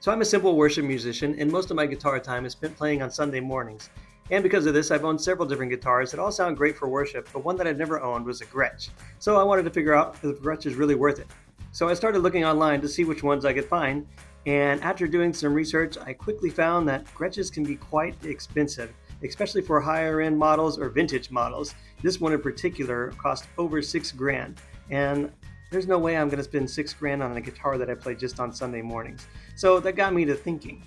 So I'm a simple worship musician, and most of my guitar time is spent playing on Sunday mornings. And because of this, I've owned several different guitars that all sound great for worship, but one that I've never owned was a Gretsch. So I wanted to figure out if the Gretsch is really worth it. So I started looking online to see which ones I could find, and after doing some research, I quickly found that Gretches can be quite expensive, especially for higher end models or vintage models. This one in particular cost over 6 grand, and there's no way I'm going to spend 6 grand on a guitar that I play just on Sunday mornings. So that got me to thinking,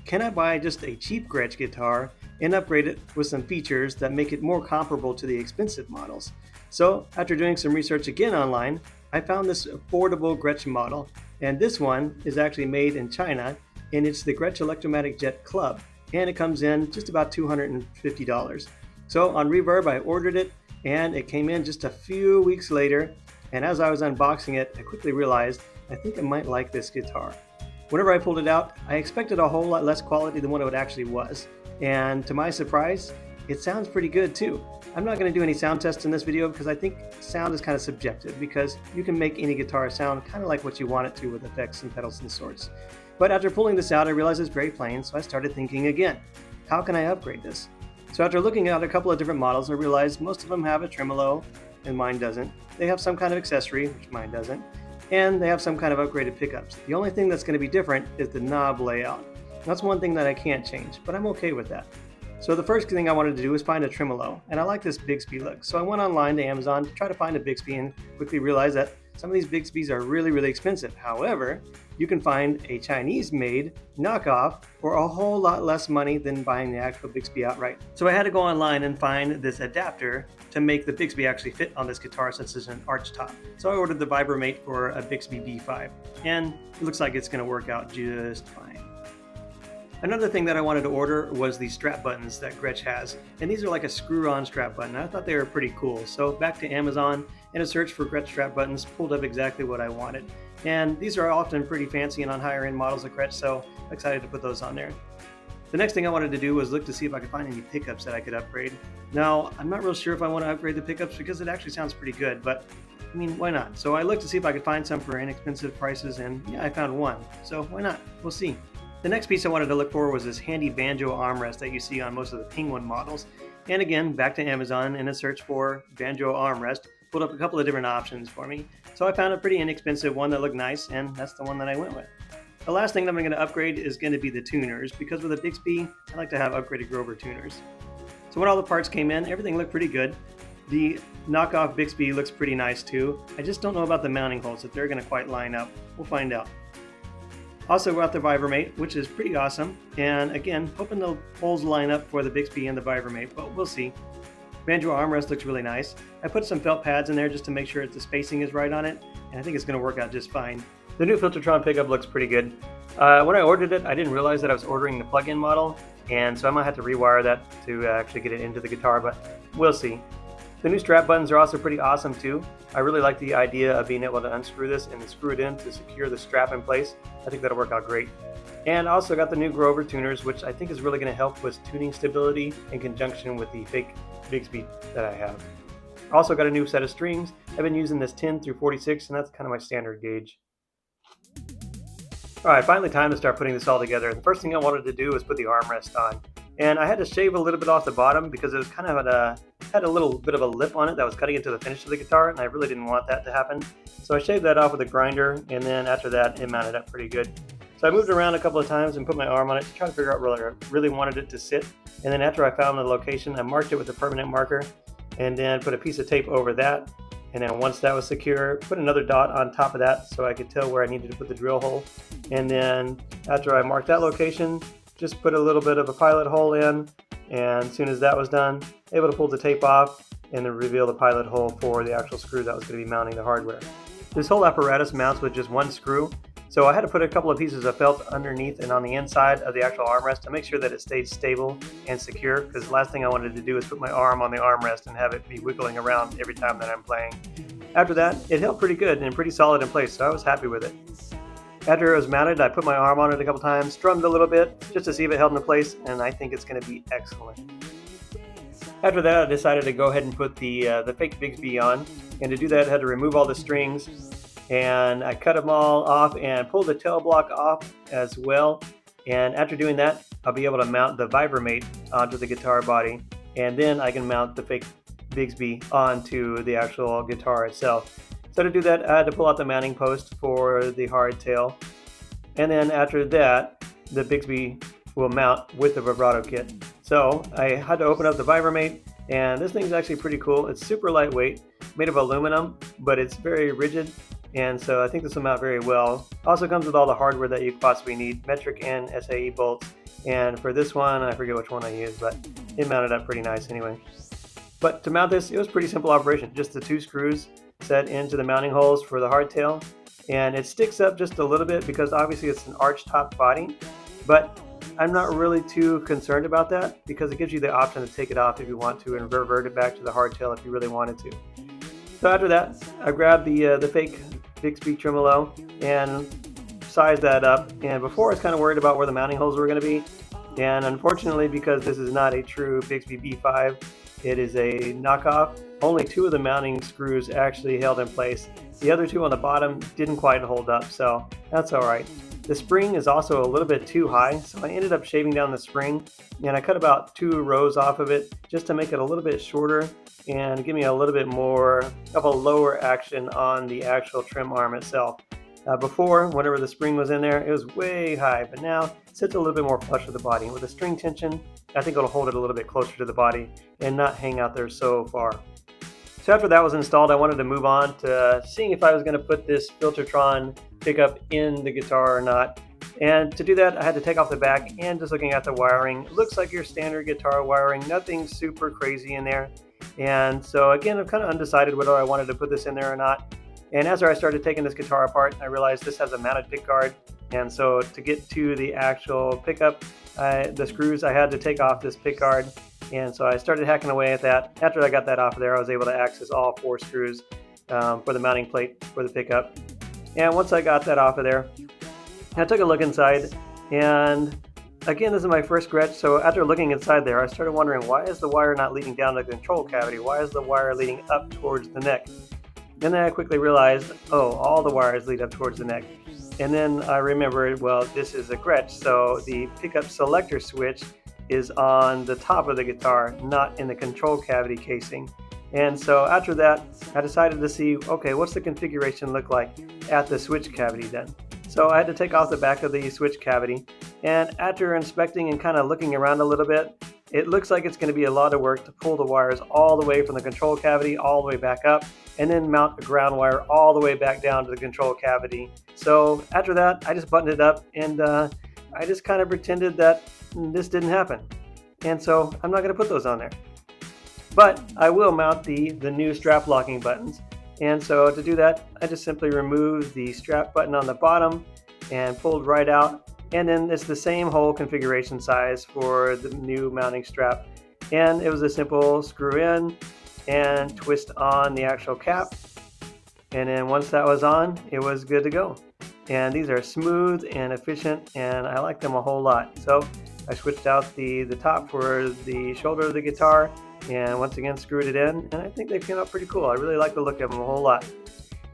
can I buy just a cheap Gretsch guitar and upgrade it with some features that make it more comparable to the expensive models? So after doing some research again online, I found this affordable Gretsch model, and this one is actually made in China, and it's the Gretsch Electromatic Jet Club, and it comes in just about $250. So on Reverb, I ordered it, and it came in just a few weeks later, and as I was unboxing it, I quickly realized I think I might like this guitar. Whenever I pulled it out, I expected a whole lot less quality than what it actually was, and to my surprise, it sounds pretty good too. I'm not going to do any sound tests in this video because I think sound is kind of subjective, because you can make any guitar sound kind of like what you want it to with effects and pedals and sorts. But after pulling this out, I realized it's very plain, so I started thinking again, how can I upgrade this? So after looking at a couple of different models, I realized most of them have a tremolo, and mine doesn't. They have some kind of accessory, which mine doesn't, and they have some kind of upgraded pickups. The only thing that's going to be different is the knob layout. That's one thing that I can't change, but I'm okay with that. So the first thing I wanted to do was find a tremolo, and I like this Bixby look. So I went online to Amazon to try to find a Bixby and quickly realized that some of these Bixbys are really expensive. However, you can find a Chinese-made knockoff for a whole lot less money than buying the actual Bixby outright. So I had to go online and find this adapter to make the Bixby actually fit on this guitar since it's an arch top. So I ordered the Vibromate for a Bixby B5, and it looks like it's going to work out just fine. Another thing that I wanted to order was the strap buttons that Gretsch has, and these are like a screw-on strap button. I thought they were pretty cool, so back to Amazon and a search for Gretsch strap buttons pulled up exactly what I wanted. And these are often pretty fancy and on higher end models of Gretsch, so I'm excited to put those on there. The next thing I wanted to do was look to see if I could find any pickups that I could upgrade. Now, I'm not real sure if I want to upgrade the pickups because it actually sounds pretty good, but I mean, why not? So I looked to see if I could find some for inexpensive prices, and yeah, I found one. So why not? We'll see. The next piece I wanted to look for was this handy banjo armrest that you see on most of the Penguin models. And again, back to Amazon in a search for banjo armrest, pulled up a couple of different options for me. So I found a pretty inexpensive one that looked nice, and that's the one that I went with. The last thing that I'm going to upgrade is going to be the tuners, because with a Bixby, I like to have upgraded Grover tuners. So when all the parts came in, everything looked pretty good. The knockoff Bixby looks pretty nice too. I just don't know about the mounting holes, if they're going to quite line up. We'll find out. Also got the Vibromate, which is pretty awesome, and again, hoping the holes line up for the Bixby and the Vibromate, but we'll see. Banjo armrest looks really nice. I put some felt pads in there just to make sure that the spacing is right on it, and I think it's going to work out just fine. The new Filtertron pickup looks pretty good. When I ordered it, I didn't realize that I was ordering the plug-in model, and so I might have to rewire that to actually get it into the guitar, but we'll see. The new strap buttons are also pretty awesome too. I really like the idea of being able to unscrew this and screw it in to secure the strap in place. I think that'll work out great. And I also got the new Grover tuners, which I think is really going to help with tuning stability in conjunction with the fake Bixby that I have. Also got a new set of strings. I've been using this 10 through 46, and that's kind of my standard gauge. Alright, finally time to start putting this all together. The first thing I wanted to do was put the armrest on. And I had to shave a little bit off the bottom because it was kind of had a little bit of a lip on it that was cutting into the finish of the guitar, and I really didn't want that to happen. So I shaved that off with a grinder, and then after that it mounted up pretty good. So I moved around a couple of times and put my arm on it to try to figure out where I really wanted it to sit. And then after I found the location, I marked it with a permanent marker, and then put a piece of tape over that. And then once that was secure, put another dot on top of that so I could tell where I needed to put the drill hole. And then after I marked that location, just put a little bit of a pilot hole in, and as soon as that was done, able to pull the tape off and then reveal the pilot hole for the actual screw that was going to be mounting the hardware. This whole apparatus mounts with just one screw, so I had to put a couple of pieces of felt underneath and on the inside of the actual armrest to make sure that it stayed stable and secure, because the last thing I wanted to do is put my arm on the armrest and have it be wiggling around every time that I'm playing. After that, it held pretty good and pretty solid in place, so I was happy with it. After it was mounted, I put my arm on it a couple times, strummed a little bit, just to see if it held in place, and I think it's going to be excellent. After that, I decided to go ahead and put the fake Bixby on, and to do that, I had to remove all the strings, and I cut them all off and pulled the tail block off as well. And after doing that, I'll be able to mount the Vibromate onto the guitar body, and then I can mount the fake Bigsby onto the actual guitar itself. So to do that, I had to pull out the mounting post for the hardtail, and then after that, the Bigsby will mount with the vibrato kit. So I had to open up the Vibromate, and this thing's actually pretty cool. It's super lightweight, made of aluminum, but it's very rigid, and so I think this will mount very well. Also comes with all the hardware that you possibly need, metric and SAE bolts, and for this one, I forget which one I used, but it mounted up pretty nice anyway. But to mount this, it was a pretty simple operation, just the 2 screws set into the mounting holes for the hardtail, and it sticks up just a little bit because obviously it's an arch top body, but I'm not really too concerned about that because it gives you the option to take it off if you want to and revert it back to the hardtail if you really wanted to. So after that, I grabbed the fake Bigsby tremolo and sized that up, and before I was kind of worried about where the mounting holes were going to be, and unfortunately, because this is not a true Bigsby B5, it is a knockoff, only 2 of the mounting screws actually held in place. The other 2 on the bottom didn't quite hold up, so that's alright. The spring is also a little bit too high, so I ended up shaving down the spring, and I cut about 2 rows off of it just to make it a little bit shorter and give me a little bit more of a lower action on the actual trim arm itself. Before, whenever the spring was in there, it was way high, but now it sits a little bit more flush with the body. With the string tension, I think it'll hold it a little bit closer to the body and not hang out there so far. So after that was installed, I wanted to move on to seeing if I was going to put this Filtertron pickup in the guitar or not. And to do that, I had to take off the back, and just looking at the wiring, it looks like your standard guitar wiring, nothing super crazy in there. And so again, I'm kind of undecided whether I wanted to put this in there or not. And as I started taking this guitar apart, I realized this has a mounted pickguard, and so to get to the actual pickup, the screws, I had to take off this pickguard, and so I started hacking away at that. After I got that off of there, I was able to access all 4 screws for the mounting plate for the pickup. And once I got that off of there, I took a look inside, and again, this is my first Gretsch, so after looking inside there, I started wondering, why is the wire not leading down to the control cavity? Why is the wire leading up towards the neck? And then I quickly realized, oh, all the wires lead up towards the neck. And then I remembered, well, this is a Gretsch, so the pickup selector switch is on the top of the guitar, not in the control cavity casing. And so after that, I decided to see, okay, what's the configuration look like at the switch cavity then? So I had to take off the back of the switch cavity, and after inspecting and kind of looking around a little bit, it looks like it's going to be a lot of work to pull the wires all the way from the control cavity all the way back up, and then mount the ground wire all the way back down to the control cavity. So after that, I just buttoned it up, and I just kind of pretended that this didn't happen. And so I'm not going to put those on there. But I will mount the new strap locking buttons. And so to do that, I just simply removed the strap button on the bottom and pulled right out. And then it's the same whole configuration size for the new mounting strap. And it was a simple screw in and twist on the actual cap. And then once that was on, it was good to go. And these are smooth and efficient, and I like them a whole lot. So I switched out the top for the shoulder of the guitar, and once again screwed it in, and I think they came out pretty cool. I really like the look of them a whole lot.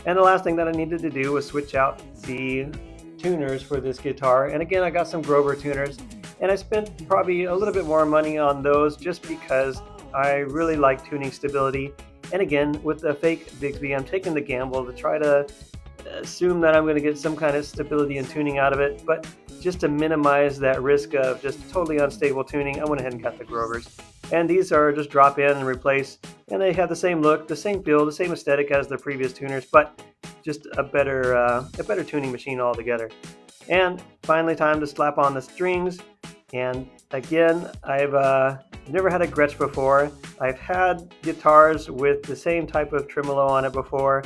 And the last thing that I needed to do was switch out the tuners for this guitar, and again I got some Grover tuners, and I spent probably a little bit more money on those just because I really like tuning stability. And again, with the fake Bigsby, I'm taking the gamble to try to assume that I'm going to get some kind of stability and tuning out of it, but just to minimize that risk of just totally unstable tuning, I went ahead and got the Grovers. And these are just drop in and replace, and they have the same look, the same feel, the same aesthetic as the previous tuners, but just a better tuning machine altogether. And finally, time to slap on the strings. And again, I've never had a Gretsch before. I've had guitars with the same type of tremolo on it before,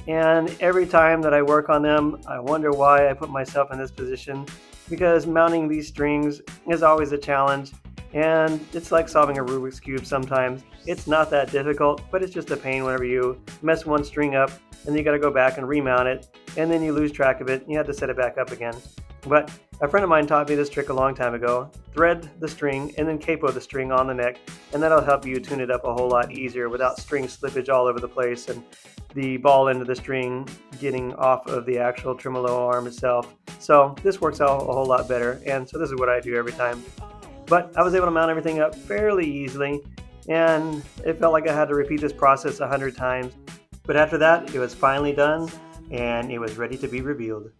and every time that I work on them, I wonder why I put myself in this position, because mounting these strings is always a challenge, and it's like solving a Rubik's Cube sometimes. It's not that difficult, but it's just a pain whenever you mess one string up, and then you gotta go back and remount it, and then you lose track of it, and you have to set it back up again. But a friend of mine taught me this trick a long time ago. Thread the string and then capo the string on the neck, and that'll help you tune it up a whole lot easier without string slippage all over the place and the ball end of the string getting off of the actual tremolo arm itself. So this works out a whole lot better, and so this is what I do every time. But I was able to mount everything up fairly easily, and it felt like I had to repeat this process 100 times. But after that, it was finally done, and it was ready to be revealed.